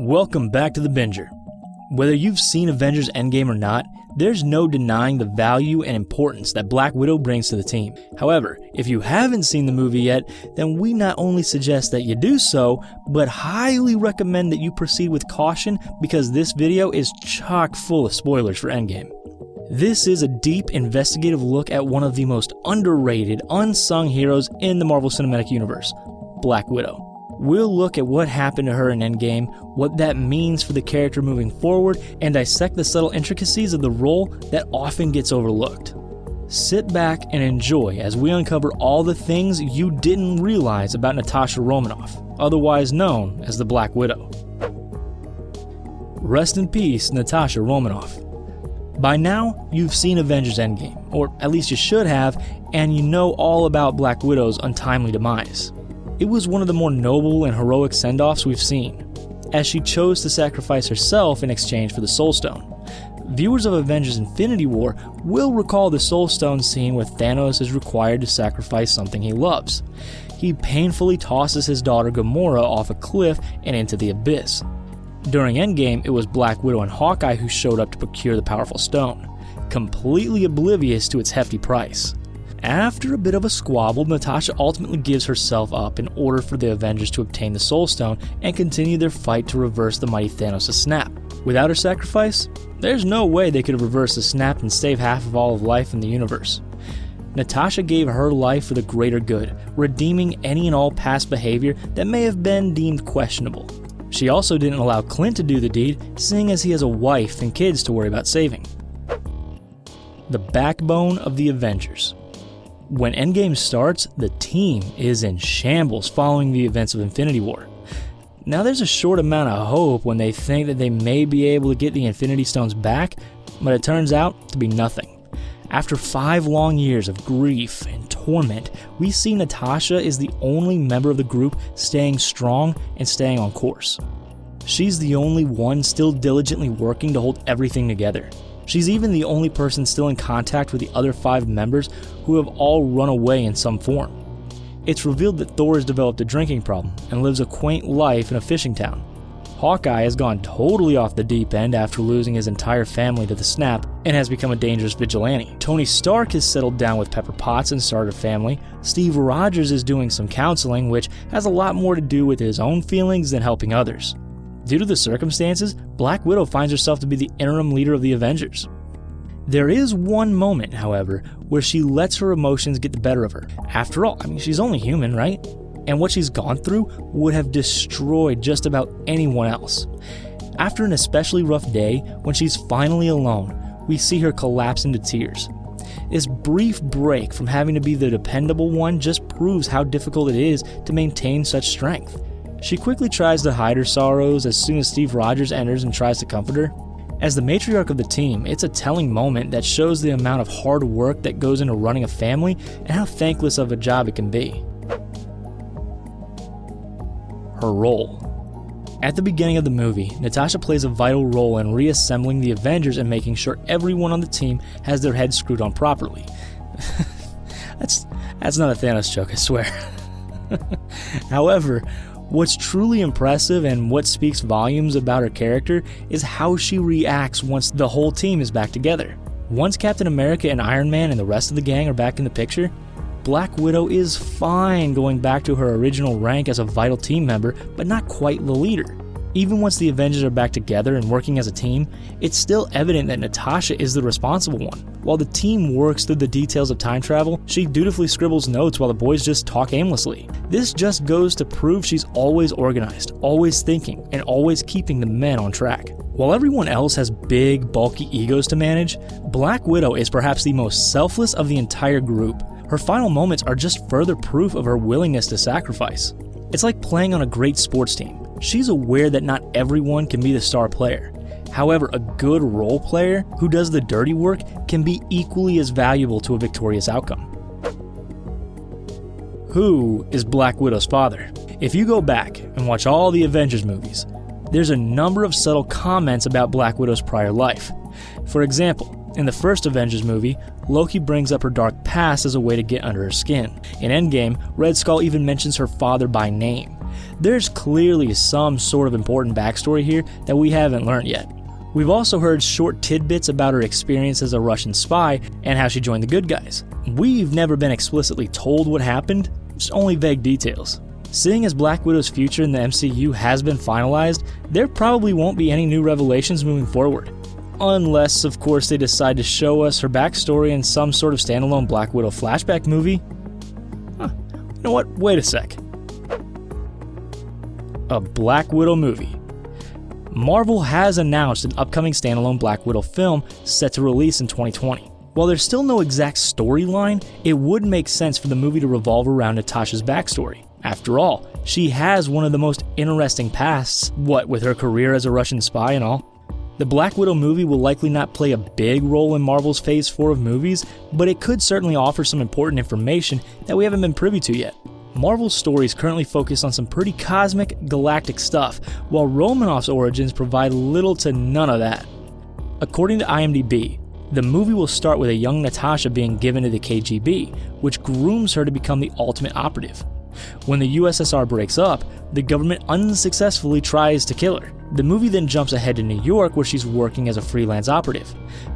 Welcome back to The Binger. Whether you've seen Avengers Endgame or not, there's no denying the value and importance that Black Widow brings to the team. However, if you haven't seen the movie yet, then we not only suggest that you do so, but highly recommend that you proceed with caution because this video is chock full of spoilers for Endgame. This is a deep, investigative look at one of the most underrated, unsung heroes in the Marvel Cinematic Universe, Black Widow. We'll look at what happened to her in Endgame, what that means for the character moving forward, and dissect the subtle intricacies of the role that often gets overlooked. Sit back and enjoy as we uncover all the things you didn't realize about Natasha Romanoff, otherwise known as the Black Widow. Rest in peace, Natasha Romanoff. By now, you've seen Avengers Endgame, or at least you should have, and you know all about Black Widow's untimely demise. It was one of the more noble and heroic send-offs we've seen, as she chose to sacrifice herself in exchange for the Soul Stone. Viewers of Avengers Infinity War will recall the Soul Stone scene where Thanos is required to sacrifice something he loves. He painfully tosses his daughter Gamora off a cliff and into the abyss. During Endgame, it was Black Widow and Hawkeye who showed up to procure the powerful stone, completely oblivious to its hefty price. After a bit of a squabble, Natasha ultimately gives herself up in order for the Avengers to obtain the Soul Stone and continue their fight to reverse the mighty Thanos' snap. Without her sacrifice, there's no way they could have reversed the snap and saved half of all of life in the universe. Natasha gave her life for the greater good, redeeming any and all past behavior that may have been deemed questionable. She also didn't allow Clint to do the deed, seeing as he has a wife and kids to worry about saving. The backbone of the Avengers. When Endgame starts, the team is in shambles following the events of Infinity War. Now there's a short amount of hope when they think that they may be able to get the Infinity Stones back, but it turns out to be nothing. After 5 long years of grief and torment, we see Natasha is the only member of the group staying strong and staying on course. She's the only one still diligently working to hold everything together. She's even the only person still in contact with the other 5 members who have all run away in some form. It's revealed that Thor has developed a drinking problem and lives a quaint life in a fishing town. Hawkeye has gone totally off the deep end after losing his entire family to the snap and has become a dangerous vigilante. Tony Stark has settled down with Pepper Potts and started a family. Steve Rogers is doing some counseling, which has a lot more to do with his own feelings than helping others. Due to the circumstances, Black Widow finds herself to be the interim leader of the Avengers. There is one moment, however, where she lets her emotions get the better of her. After all, she's only human, right? And what she's gone through would have destroyed just about anyone else. After an especially rough day, when she's finally alone, we see her collapse into tears. This brief break from having to be the dependable one just proves how difficult it is to maintain such strength. She quickly tries to hide her sorrows as soon as Steve Rogers enters and tries to comfort her. As the matriarch of the team, it's a telling moment that shows the amount of hard work that goes into running a family and how thankless of a job it can be. Her role. At the beginning of the movie, Natasha plays a vital role in reassembling the Avengers and making sure everyone on the team has their heads screwed on properly. That's not a Thanos joke, I swear. However, what's truly impressive and what speaks volumes about her character is how she reacts once the whole team is back together. Once Captain America and Iron Man and the rest of the gang are back in the picture, Black Widow is fine going back to her original rank as a vital team member, but not quite the leader. Even once the Avengers are back together and working as a team, it's still evident that Natasha is the responsible one. While the team works through the details of time travel, she dutifully scribbles notes while the boys just talk aimlessly. This just goes to prove she's always organized, always thinking, and always keeping the men on track. While everyone else has big, bulky egos to manage, Black Widow is perhaps the most selfless of the entire group. Her final moments are just further proof of her willingness to sacrifice. It's like playing on a great sports team. She's aware that not everyone can be the star player. However, a good role player who does the dirty work can be equally as valuable to a victorious outcome. Who is Black Widow's father? If you go back and watch all the Avengers movies, there's a number of subtle comments about Black Widow's prior life. For example, in the first Avengers movie, Loki brings up her dark past as a way to get under her skin. In Endgame, Red Skull even mentions her father by name. There's clearly some sort of important backstory here that we haven't learned yet. We've also heard short tidbits about her experience as a Russian spy and how she joined the good guys. We've never been explicitly told what happened, just only vague details. Seeing as Black Widow's future in the MCU has been finalized, there probably won't be any new revelations moving forward. Unless, of course, they decide to show us her backstory in some sort of standalone Black Widow flashback movie. You know what? Wait a sec. A Black Widow movie. Marvel has announced an upcoming standalone Black Widow film set to release in 2020. While there's still no exact storyline, it would make sense for the movie to revolve around Natasha's backstory. After all, she has one of the most interesting pasts, what with her career as a Russian spy and all. The Black Widow movie will likely not play a big role in Marvel's Phase 4 of movies, but it could certainly offer some important information that we haven't been privy to yet. Marvel's stories currently focus on some pretty cosmic, galactic stuff, while Romanoff's origins provide little to none of that. According to IMDb, the movie will start with a young Natasha being given to the KGB, which grooms her to become the ultimate operative. When the USSR breaks up, the government unsuccessfully tries to kill her. The movie then jumps ahead to New York, where she's working as a freelance operative.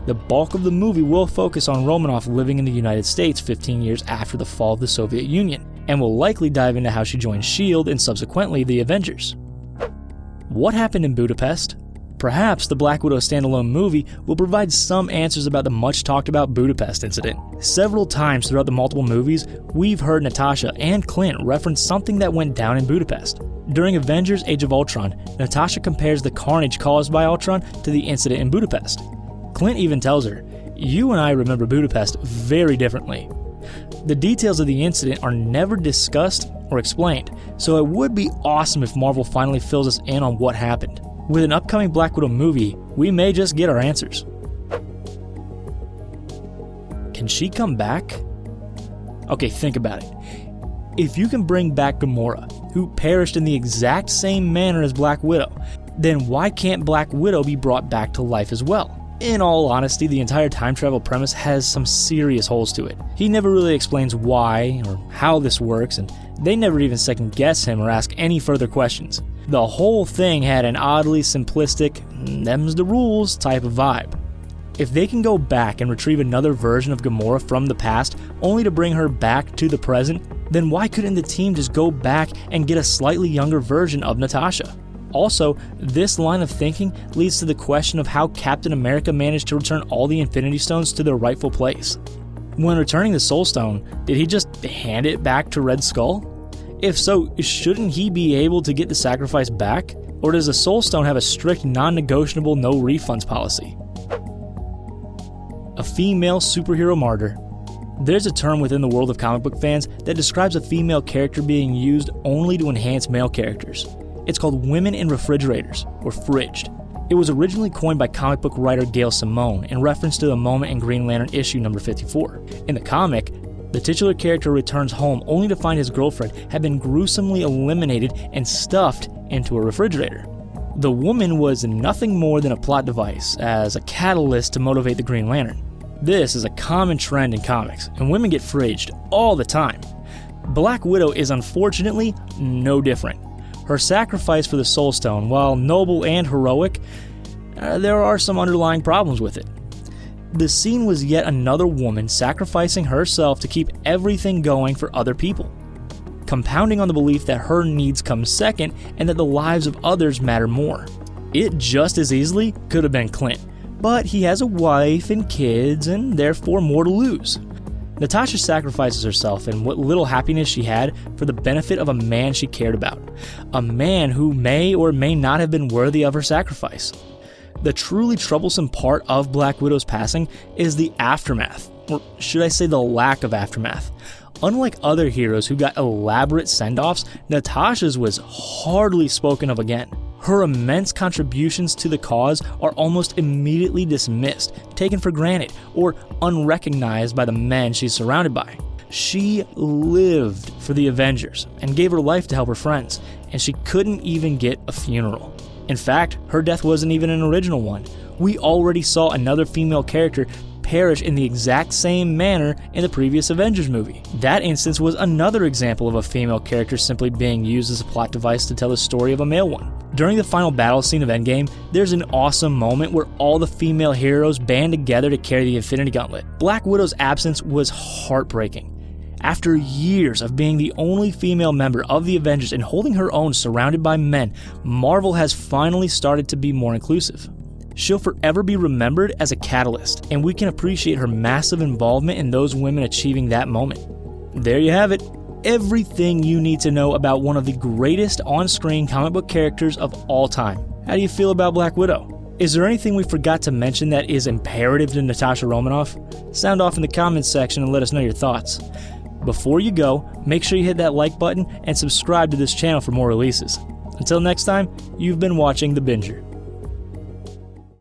The bulk of the movie will focus on Romanoff living in the United States 15 years after the fall of the Soviet Union, and will likely dive into how she joined S.H.I.E.L.D. and subsequently the Avengers. What happened in Budapest? Perhaps the Black Widow standalone movie will provide some answers about the much talked about Budapest incident. Several times throughout the multiple movies, we've heard Natasha and Clint reference something that went down in Budapest. During Avengers Age of Ultron, Natasha compares the carnage caused by Ultron to the incident in Budapest. Clint even tells her, "You and I remember Budapest very differently." The details of the incident are never discussed or explained, so it would be awesome if Marvel finally fills us in on what happened. With an upcoming Black Widow movie, we may just get our answers. Can she come back? Okay, think about it. If you can bring back Gamora, who perished in the exact same manner as Black Widow, then why can't Black Widow be brought back to life as well? In all honesty, the entire time travel premise has some serious holes to it. He never really explains why or how this works, and they never even second guess him or ask any further questions. The whole thing had an oddly simplistic, them's the rules type of vibe. If they can go back and retrieve another version of Gamora from the past only to bring her back to the present, then why couldn't the team just go back and get a slightly younger version of Natasha? Also, this line of thinking leads to the question of how Captain America managed to return all the Infinity Stones to their rightful place. When returning the Soul Stone, did he just hand it back to Red Skull? If so, shouldn't he be able to get the sacrifice back? Or does the Soul Stone have a strict non-negotiable no refunds policy? A female superhero martyr. There's a term within the world of comic book fans that describes a female character being used only to enhance male characters. It's called women in refrigerators, or fridged. It was originally coined by comic book writer Gail Simone in reference to the moment in Green Lantern issue number 54. In the comic, the titular character returns home only to find his girlfriend had been gruesomely eliminated and stuffed into a refrigerator. The woman was nothing more than a plot device, as a catalyst to motivate the Green Lantern. This is a common trend in comics, and women get fridged all the time. Black Widow is unfortunately no different. Her sacrifice for the Soul Stone, while noble and heroic, there are some underlying problems with it. The scene was yet another woman sacrificing herself to keep everything going for other people, compounding on the belief that her needs come second and that the lives of others matter more. It just as easily could have been Clint, but he has a wife and kids and therefore more to lose. Natasha sacrifices herself and what little happiness she had for the benefit of a man she cared about, a man who may or may not have been worthy of her sacrifice. The truly troublesome part of Black Widow's passing is the aftermath, or should I say the lack of aftermath. Unlike other heroes who got elaborate send-offs, Natasha's was hardly spoken of again. Her immense contributions to the cause are almost immediately dismissed, taken for granted, or unrecognized by the men she's surrounded by. She lived for the Avengers and gave her life to help her friends, and she couldn't even get a funeral. In fact, her death wasn't even an original one. We already saw another female character perish in the exact same manner in the previous Avengers movie. That instance was another example of a female character simply being used as a plot device to tell the story of a male one. During the final battle scene of Endgame, there's an awesome moment where all the female heroes band together to carry the Infinity Gauntlet. Black Widow's absence was heartbreaking. After years of being the only female member of the Avengers and holding her own surrounded by men, Marvel has finally started to be more inclusive. She'll forever be remembered as a catalyst, and we can appreciate her massive involvement in those women achieving that moment. There you have it. Everything you need to know about one of the greatest on-screen comic book characters of all time. How do you feel about Black Widow? Is there anything we forgot to mention that is imperative to Natasha Romanoff? Sound off in the comments section and let us know your thoughts. Before you go, make sure you hit that like button and subscribe to this channel for more releases. Until next time, you've been watching The Binger.